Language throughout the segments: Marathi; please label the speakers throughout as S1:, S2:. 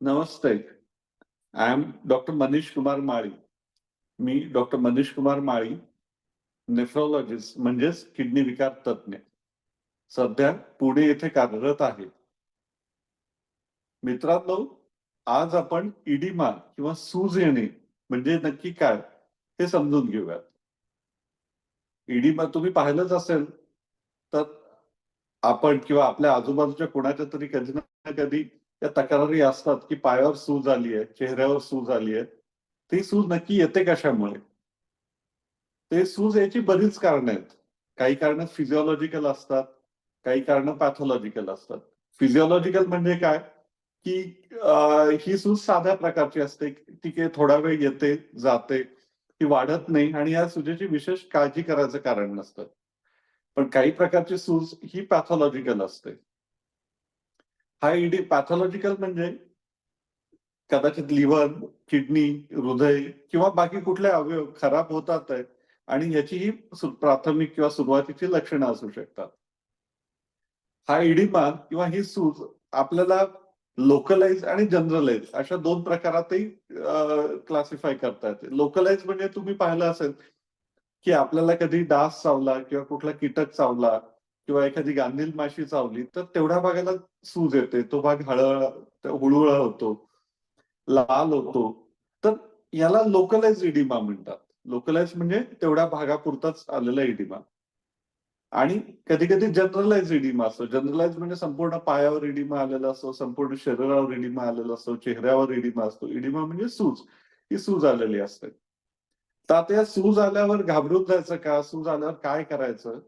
S1: Namaste. I am doctor Manish Kumar Mali. Me doctor Manish Kumar Mali, nephrologist म्हणजेच किडनी विकार तज्ञ. सध्या पुणे येथे कार्यरत आहे. मित्रांनो, आज आपण इडिमा किंवा सूज येणे म्हणजे नक्की काय हे समजून घेऊयात. इडिमा तुम्ही पाहिलंच असेल, तर आपण किंवा आपल्या आजूबाजूच्या कोणाच्या तरी कधी ना कधी त्या तक्रारी असतात, की पायावर सूज आली आहे, चेहऱ्यावर सूज आली आहे. ती सूज नक्की येते कशामुळे? ते सूज याची बरीच कारणं आहेत. काही कारणं फिजिओलॉजिकल असतात, काही कारणं पॅथॉलॉजिकल असतात. फिजिओलॉजिकल म्हणजे काय, की ही सूज साध्या प्रकारची असते. ठीक आहे, थोडा वेळ येते, जाते, ती वाढत नाही आणि या सुजेची विशेष काळजी करायचं कारण नसतं. पण काही प्रकारची सूज ही पॅथॉलॉजिकल असते. हा पॅथॉलॉजिकल म्हणजे कदाचित लिव्हर, किडनी, हृदय किंवा बाकी कुठले अवयव खराब होतात आहेत आणि ह्याची ही प्राथमिक किंवा सुरुवातीची लक्षणं असू शकतात. हा इडिमा किंवा ही सूज आपल्याला लोकलाइज आणि जनरलाइज अशा 2 प्रकारातही क्लासिफाय करता येते. लोकलाइज म्हणजे तुम्ही पाहिलं असेल, की आपल्याला कधी डास चावला किंवा कुठला कीटक चावला किंवा एखादी गांधील माशी चावली, तर तेवढ्या भागाला सूज येते. तो भाग हुळहुळा होतो. लाल होतो. तर याला लोकलाइज्ड इडिमा म्हणतात. लोकलाइज्ड म्हणजे तेवढ्या भागापुरताच आलेला इडिमा. आणि कधी-कधी जनरलाइज्ड इडिमा असतो. जनरलाइज्ड म्हणजे संपूर्ण पायावर इडिमा आलेला असतो, संपूर्ण शरीरावर इडिमा आलेला असतो, चेहऱ्यावर इडिमा असतो. इडिमा म्हणजे सूज. ही सूज आलेली असते. तर आता या सूज आल्यावर घाबरून जायचं का? सूज आल्यावर काय करायचं?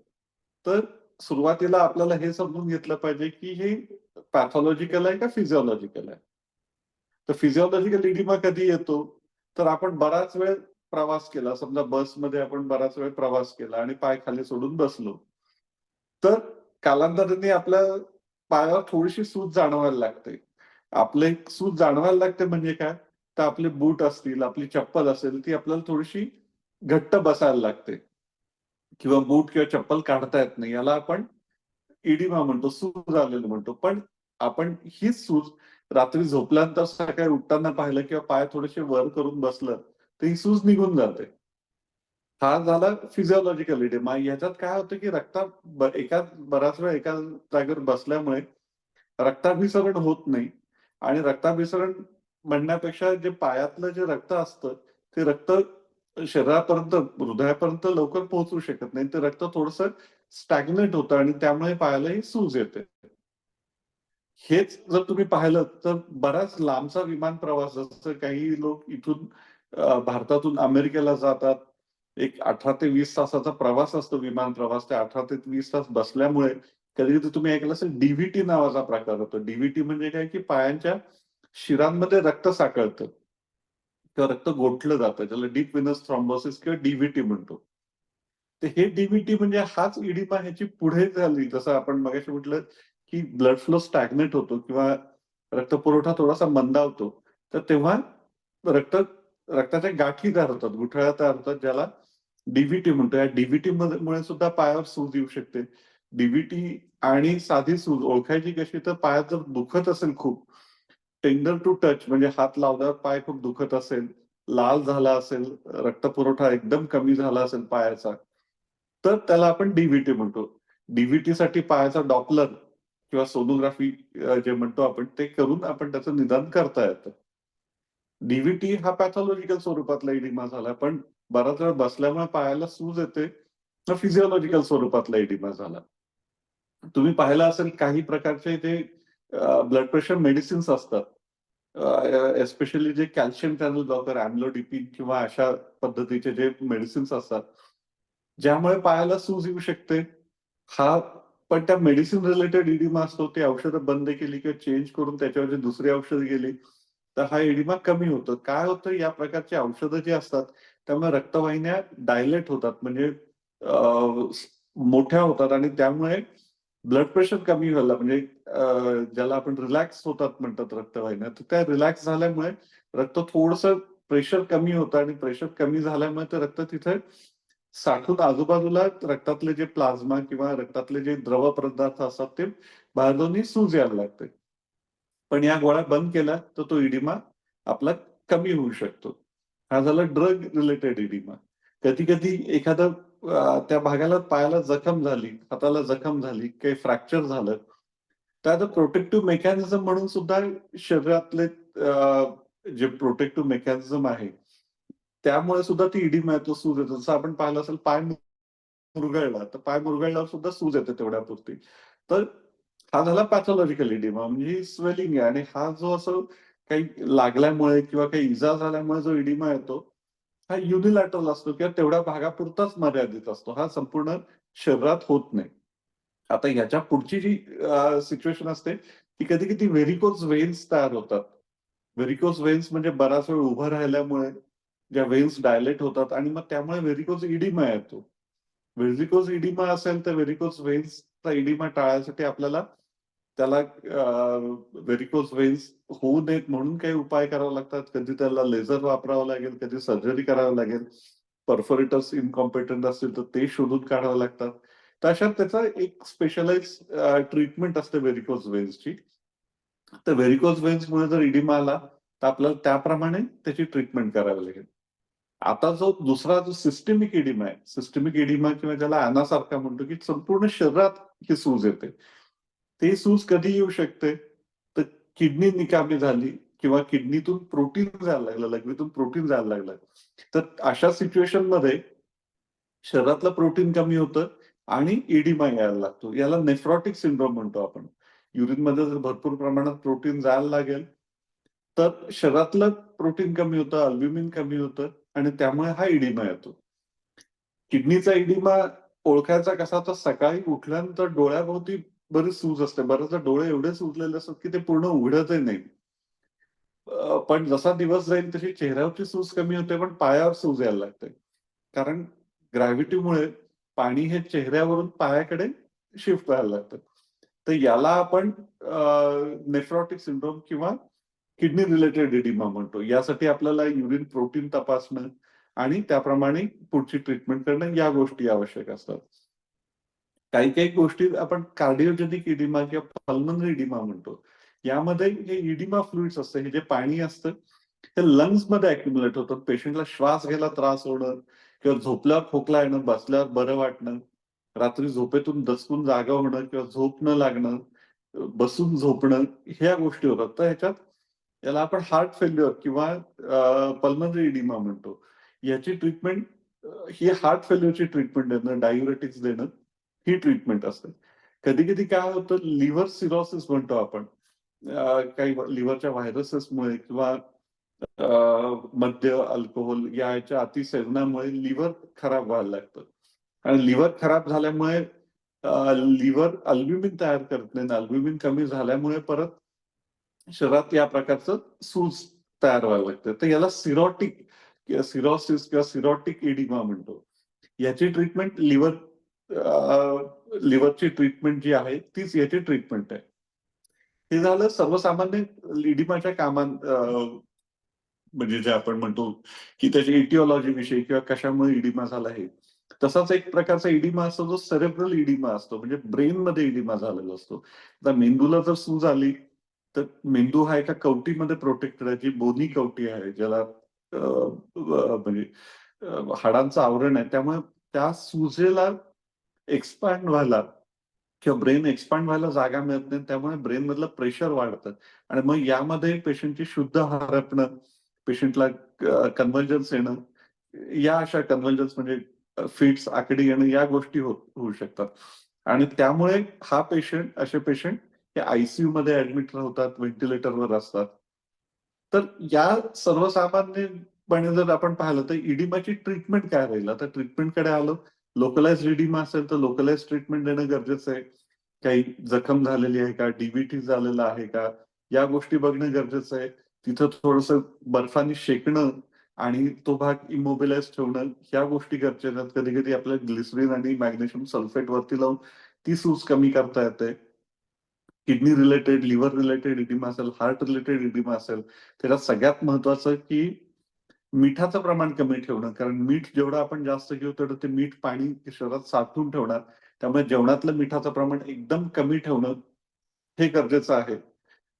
S1: तर सुरुवातीला आपल्याला हे समजून घेतलं पाहिजे, की हे पॅथॉलॉजिकल आहे का फिजिओलॉजिकल आहे? तर फिजिओलॉजिकल इडिमा कधी येतो? तर आपण बराच वेळ प्रवास केला. समजा बसमध्ये आपण बराच वेळ प्रवास केला आणि पाय खाली सोडून बसलो. तर कालांतराने आपल्या पायावर थोडीशी सूज जाणवायला लागते. आपले सूज जाणवायला लागते म्हणजे काय? तर आपले बूट असतील, आपली चप्पल असेल, ती आपल्याला थोडीशी घट्ट बसायला लागते किंवा बूट किंवा चप्पल काढता येत नाही. याला आपण इडिमा म्हणतो, सूज आलेलं म्हणतो. पण आपण हीच सूज रात्री झोपल्यानंतर सकाळी उठताना पाहिलं किंवा पाय थोडेसे वर करून बसलं, तर ही सूज निघून जाते. हा झाला फिजिओलॉजिकल इडिमा. ह्याच्यात काय होतं, की रक्तात बराच वेळ एका जागेवर बसल्यामुळे रक्ताभिसरण होत नाही आणि रक्ताभिसरण म्हणण्यापेक्षा जे पायातलं जे रक्त असतं, ते रक्त शरीरापर्यंत, हृदयापर्यंत लवकर पोहोचू शकत नाही. ते रक्त थोडंसं स्टॅग्नट होतं आणि त्यामुळे पायाला ही सूज येते. हेच जर तुम्ही पाहिलं तर बराच लांबचा विमान प्रवास जसं काही लोक इथून भारतातून अमेरिकेला जातात. एक 18 ते 20 तासाचा प्रवास असतो विमान प्रवास. ते 18 ते 20 तास बसल्यामुळे कधी-कधी तुम्ही ऐकलं असेल डी नावाचा प्रकार होतो. डी म्हणजे काय, की पायांच्या शिरांमध्ये रक्त साकळतं किंवा रक्त गोठलं जातं. ज्याला डीप व्हेनस थ्रॉम्बोसिस किंवा डी म्हणतो. तर हे डी म्हणजे हाच इडिमा ह्याची पुढे झाली. जसं आपण मगाशी म्हटलं, की ब्लड फ्लो स्टॅग्नेट होतो किंवा रक्तपुरवठा थोडासा मंदावतो. तर तेव्हा रक्त रक्ताच्या गाठी तयार होतात, गुठळ्या तयार होतात, ज्याला डी म्हणतो. या मुळे सुद्धा पायावर सूज येऊ शकते. डी आणि साधी सूज ओळखायची कशी? तर पायात जर दुखत असेल खूप, टेंडर टू टच म्हणजे हात लावल्यावर पाय खूप दुखत असेल, लाल झाला असेल, रक्तपुरवठा एकदम कमी झाला असेल पायाचा, तर त्याला आपण डी म्हणतो. डी-व्ही-टीसाठी पायाचा डॉपलर किंवा सोनोग्राफी जे म्हणतो आपण ते करून आपण त्याचं निदान करता येतं. डी हा पॅथॉलॉजिकल स्वरूपातला इडिमा झाला. पण बराच वेळ बसल्यामुळे पायाला सूज येते, तर फिजिओलॉजिकल स्वरूपातला इडिमा झाला. तुम्ही पाहिलं असेल काही प्रकारचे जे ब्लड प्रेशर मेडिसिन्स असतात. एस्पेशली जे कॅल्शियम चॅनल ब्लॉकर, अॅम्लोडिपिन किंवा अशा पद्धतीचे जे मेडिसिन्स असतात, ज्यामुळे पायाला सूज येऊ शकते. हा पण त्या मेडिसिन रिलेटेड इडिमा असतो, ती औषधं बंद केली किंवा चेंज करून त्याच्याऐवजी दुसरी औषधं गेली, तर हा इडिमा कमी होतो. काय होतं या प्रकारची औषधं जी असतात, त्यामुळे रक्तवाहिन्या डायलेट होतात म्हणजे मोठ्या होतात आणि त्यामुळे ब्लड प्रेशर कमी व्हायला म्हणजे ज्याला आपण रिलॅक्स होतात म्हणतात रक्तवाहिन्या, तर त्या रिलॅक्स झाल्यामुळे रक्त थोडंसं प्रेशर कमी होतं आणि प्रेशर कमी झाल्यामुळे ते रक्त तिथे साठून आजूबाजूला रक्तातले जे प्लाझ्मा किंवा रक्तातले जे द्रव पदार्थ असतात ते बाहेर जाऊन सूज यायला लागते. पण या गोळ्या बंद केल्या तर तो इडिमा आपला कमी होऊ शकतो. हा झाला ड्रग रिलेटेड इडिमा. कधी कधी एखादं त्या भागाला पायाला जखम झाली, हाताला जखम झाली, काही फ्रॅक्चर झालं, तर आता प्रोटेक्टिव्ह मेकॅनिझम म्हणून सुद्धा शरीरातले जे प्रोटेक्टिव्ह मेकॅनिझम आहे त्यामुळे सुद्धा ती इडिमा येतो, सूज येतो. जसं आपण पाहिलं असेल पाय मुरगळला तर पाय मुरगळल्यावर सुद्धा सूज येते तेवढ्यापुरती. तर हा झाला पॅथॉलॉजिकल इडिमा, म्हणजे ही स्वेलिंग आहे. आणि हा जो असं काही लागल्यामुळे किंवा काही इजा झाल्यामुळे जो इडिमा येतो हा युनिलॅटरल असतो किंवा तेवढ्या भागापुरताच मर्यादित असतो. हा संपूर्ण शरीरात होत नाही. आता ह्याच्या पुढची जी सिच्युएशन असते ती कधी कधी व्हेरिकोज वेन्स तयार होतात. व्हेरिकोज वेन्स म्हणजे बराच वेळ उभं राहिल्यामुळे ज्या वेन्स डायलेट होतात आणि मग त्यामुळे व्हेरिकोज इडिमा येतो. व्हेरिकोज इडिमा असेल तर व्हेरिकोज वेन्सचा इडिमा टाळायसाठी आपल्याला त्याला व्हेरिकोज वेन्स होऊ नयेत म्हणून काही उपाय करावे लागतात. कधी त्याला लेझर वापरावं लागेल, कधी सर्जरी करावी लागेल. परफोरेटर्स इनकॉम्पिटंट असतील तर ते शोधून काढावे लागतात. तर अशा त्याचा एक स्पेशलाइज ट्रीटमेंट असते व्हेरिकोज वेन्सची. तर व्हेरिकोज वेन्समुळे जर इडिमा आला तर आपल्याला त्याप्रमाणे त्याची ट्रीटमेंट करावी लागेल. आता जो दुसरा जो सिस्टमिक इडिमा आहे, सिस्टमिक इडिमा किंवा ज्याला अनासारखा म्हणतो, की संपूर्ण शरीरात ही सूज येते. ती सूज कधी येऊ शकते? तर किडनी निकामी झाली किंवा किडनीतून प्रोटीन जायला लागलं, लघवीतून प्रोटीन जायला लागलं. तर अशा सिच्युएशनमध्ये शरीरातलं प्रोटीन कमी होतं आणि इडिमा यायला लागतो. याला नेफ्रॉटिक सिंड्रोम म्हणतो आपण. युरिनमध्ये जर भरपूर प्रमाणात प्रोटीन जायला लागेल, तर शरीरातलं प्रोटीन कमी होतं, अल्ब्युमिन कमी होतं आणि त्यामुळे हा इडिमा येतो. किडनीचा इडिमा ओळखायचा कसा, तर सकाळी उठल्यानंतर डोळ्याभोवती बरीच सूज असते. बरेचदा डोळे एवढे सुजलेले असतात की ते पूर्ण उघडतही नाही. पण जसा दिवस जाईल तशी चेहऱ्यावरची सूज कमी होते, पण पायावर सूज यायला लागते. कारण ग्रॅव्हिटीमुळे पाणी हे चेहऱ्यावरून पायाकडे शिफ्ट व्हायला लागतं. तर याला आपण नेफ्रॉटिक सिंड्रोम किंवा किडनी रिलेटेड इडिमा म्हणतो. यासाठी आपल्याला युरिन प्रोटीन तपासणं आणि त्याप्रमाणे पुढची ट्रीटमेंट करणं या गोष्टी आवश्यक असतात. काही काही गोष्टी आपण कार्डिओजेनिक इडिमा किंवा पल्मनरी इडिमा म्हणतो. यामध्ये हे इडिमा फ्लुइड्स असतं, हे जे पाणी असतं ते लंग्समध्ये अॅक्युम्युलेट होतं. पेशंटला श्वास घ्यायला त्रास होणं किंवा झोपल्यावर खोकला येणं, बसल्यावर बरं वाटणं, रात्री झोपेतून दचकून जागा होणं किंवा झोप न लागणं, बसून झोपणं, ह्या गोष्टी होतात. तर ह्याच्यात याला आपण हार्ट फेल्युअर किंवा पल्मनरी इडिमा म्हणतो. याची ट्रीटमेंट ही हार्ट फेल्युअरची ट्रीटमेंट देणं, डायुरेटिक्स देणं ही ट्रीटमेंट असते. कधी कधी काय होतं, लिव्हर सिरोसिस म्हणतो आपण. काही लिव्हरच्या व्हायरसेसमुळे किंवा मद्य, अल्कोहोल याच्या अतिसेवनामुळे लिव्हर खराब व्हायला लागतं. आणि लिव्हर खराब झाल्यामुळे लिव्हर अल्ब्युमिन तयार करत नाही. अल्ब्युमिन कमी झाल्यामुळे परत शरीरात या प्रकारचं सूज तयार व्हायला लागतं. तर याला सिरोसिस किंवा सिरोटिक इडिमा म्हणतो. याची ट्रीटमेंट लिव्हरची ट्रीटमेंट जी आहे तीच याची ट्रीटमेंट आहे. हे झालं सर्वसामान्य इडिमाच्या म्हणजे जे आपण म्हणतो की त्याची इटिओलॉजी विषयी किंवा कशामुळे इडिमा झाला हे. तसाच एक प्रकारचा इडिमा असतो जो सेरेब्रल इडिमा असतो, म्हणजे ब्रेनमध्ये इडिमा झालेला असतो. आता मेंदूला जर सूज आली तर मेंदू हा एका कवटीमध्ये प्रोटेक्टेड आहे, जी बोनी कवटी आहे, ज्याला म्हणजे हाडांचं आवरण आहे. त्यामुळे त्या सुजेला एक्सपांड व्हायला किंवा ब्रेन एक्सपांड व्हायला जागा मिळत नाही. त्यामुळे ब्रेन मधलं प्रेशर वाढतं आणि मग यामध्ये पेशंटची शुद्ध हरपणं, पेशंटला कन्व्हर्जन्स येणं, या अशा कन्व्हर्जन्स म्हणजे फिट्स, आकडी येणं, या गोष्टी होऊ शकतात. आणि त्यामुळे असे पेशंट हे आयसीयू मध्ये ऍडमिट होतात, व्हेंटिलेटरवर असतात. तर या सर्वसामान्यपणे जर आपण पाहिलं तर इडिमाची ट्रीटमेंट काय राहील? आता ट्रीटमेंटकडे आलो. लोकलाइज्ड इडिमा असेल तर लोकलाइज्ड ट्रीटमेंट देणं गरजेचं आहे. काही जखम झालेली आहे का? डीबीटी झालेला आहे का? या गोष्टी बघणं गरजेचं आहे. तिथं थोडंसं बर्फाने शेकणं आणि तो भाग इमोबिलाइज ठेवणं, ह्या गोष्टी गरजेच्या आहेत. कधी-कधी आपल्याला ग्लिसरीन आणि मॅग्नेशियम सल्फेट वरती लावून ती सूज कमी करता येते. Kidney related, liver related oedema असेल, हार्ट रिलेटेड इडिमा असेल, त्याच्यात सगळ्यात महत्वाचं की मिठाचं प्रमाण कमी ठेवणं. कारण मीठ जेवढं आपण जास्त घेऊ तेवढं ते मीठ पाणी शरीरात साठवून ठेवणार. त्यामुळे जेवणातलं मिठाचं प्रमाण एकदम कमी ठेवणं हे गरजेचं आहे.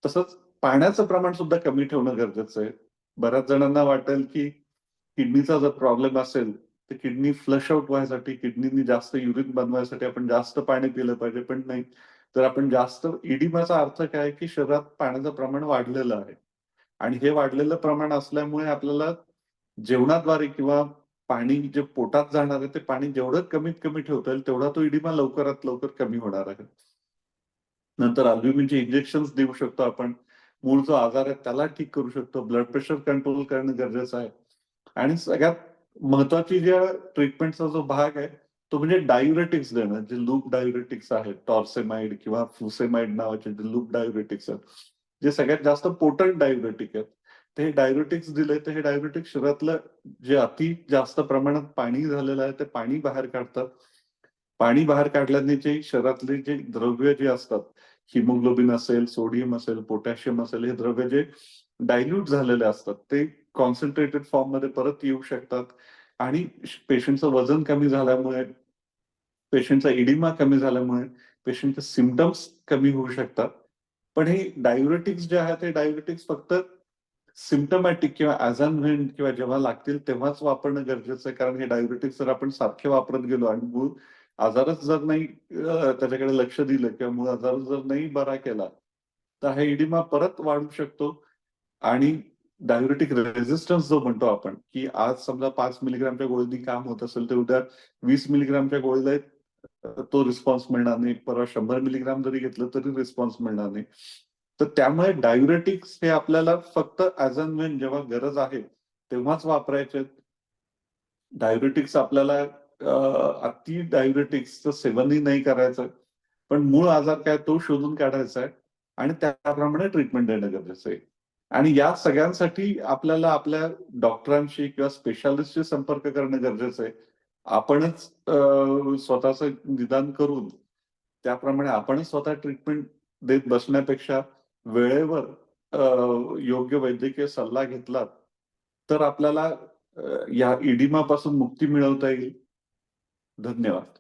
S1: तसंच पाण्याचं प्रमाण सुद्धा कमी ठेवणं गरजेचं आहे. बऱ्याच जणांना वाटेल की किडनीचा जर प्रॉब्लेम असेल तर किडनी फ्लश आउट व्हायसाठी, किडनीनी जास्त युरिन बनवायसाठी आपण जास्त पाणी पिलं पाहिजे, पण नाही. तर आपण जास्त इडिमाचा अर्थ काय की शरीरात पाण्याचं प्रमाण वाढलेलं आहे आणि हे वाढलेलं प्रमाण असल्यामुळे आपल्याला जेवणाद्वारे किंवा पाणी जे पोटात जाणार आहे ते पाणी जेवढं कमीत कमी ठेवता येईल तेवढा तो इडिमा लवकरात लवकर कमी होणार आहे. नंतर अल्ब्युमिनचे इंजेक्शन्स देऊ शकतो आपण. मूळ जो आजार आहे त्याला ठीक करू शकतो. ब्लड प्रेशर कंट्रोल करणं गरजेचं आहे. आणि सगळ्यात महत्वाची ज्या ट्रीटमेंटचा जो भाग आहे तो म्हणजे डायुरेटिक्स देणं. जे लूप डायुरेटिक्स आहेत, टॉर्सेमाइड किंवा फ्युसेमाइड नावाचे जे लूप डायुरेटिक्स आहेत, जे सगळ्यात जास्त पोटंट डायुरेटिक आहेत. ते डायुरेटिक्स दिले तर हे डायुरेटिक्स शरीरातलं जे अति जास्त प्रमाणात पाणी झालेलं आहे ते पाणी बाहेर काढतात. पाणी बाहेर काढल्याने जे शरीरातले जे द्रव्य जे असतात, हिमोग्लोबिन असेल, सोडियम असेल, पोटॅशियम असेल, हे द्रव्य जे डायल्यूट झालेले असतात ते कॉन्सन्ट्रेटेड फॉर्ममध्ये परत येऊ शकतात आणि पेशंटचं वजन कमी झाल्यामुळे, पेशंटचा इडिमा कमी झाल्यामुळे पेशंटचे सिम्प्टम्स कमी होऊ शकतात. पण हे डायुरेटिक्स जे आहेत, ते डायुरेटिक्स फक्त सिम्प्टमॅटिक किंवा ॲज अँड व्हेन किंवा जेव्हा लागतील तेव्हाच वापरणं गरजेचं आहे. कारण हे डायुरेटिक्स जर आपण सारखे वापरत गेलो आणि मूळ आजारच जर नाही त्याच्याकडे लक्ष दिलं किंवा मूळ आजार जर नाही बरा केला, तर हा इडिमा परत वाढू शकतो आणि डायुरेटिक रेझिस्टन्स जो म्हणतो आपण, की आज समजा 5 मिलीग्रामच्या गोळीनी काम होत असेल, तर उद्या 20 मिलीग्रामच्या गोळीला तो रिस्पॉन्स मिळणार नाही. परवा 100 मिलीग्राम जरी घेतलं तरी रिस्पॉन्स मिळणार नाही. तर त्यामुळे डायुरेटिक्स हे आपल्याला फक्त ॲज अँड व्हेन जेव्हा गरज आहे, तेव्हाच वापरायचे आहेत. डायुरेटिक्स आपल्याला अति डायुरेटिक्सचं सेवनही नाही करायचं. पण मूळ आजार काय तो शोधून काढायचा आहे आणि त्याप्रमाणे ट्रीटमेंट देणं गरजेचं आहे. आणि या सगळ्यांसाठी आपल्याला आपल्या डॉक्टरांशी किंवा स्पेशालिस्टशी संपर्क करणं गरजेचं आहे. आपणच स्वतःचं निदान करून त्याप्रमाणे आपणच स्वतः ट्रीटमेंट देत बसण्यापेक्षा वेळेवर योग्य वैद्यकीय सल्ला घेतलात, तर आपल्याला या इडिमापासून मुक्ती मिळवता येईल. धन्यवाद.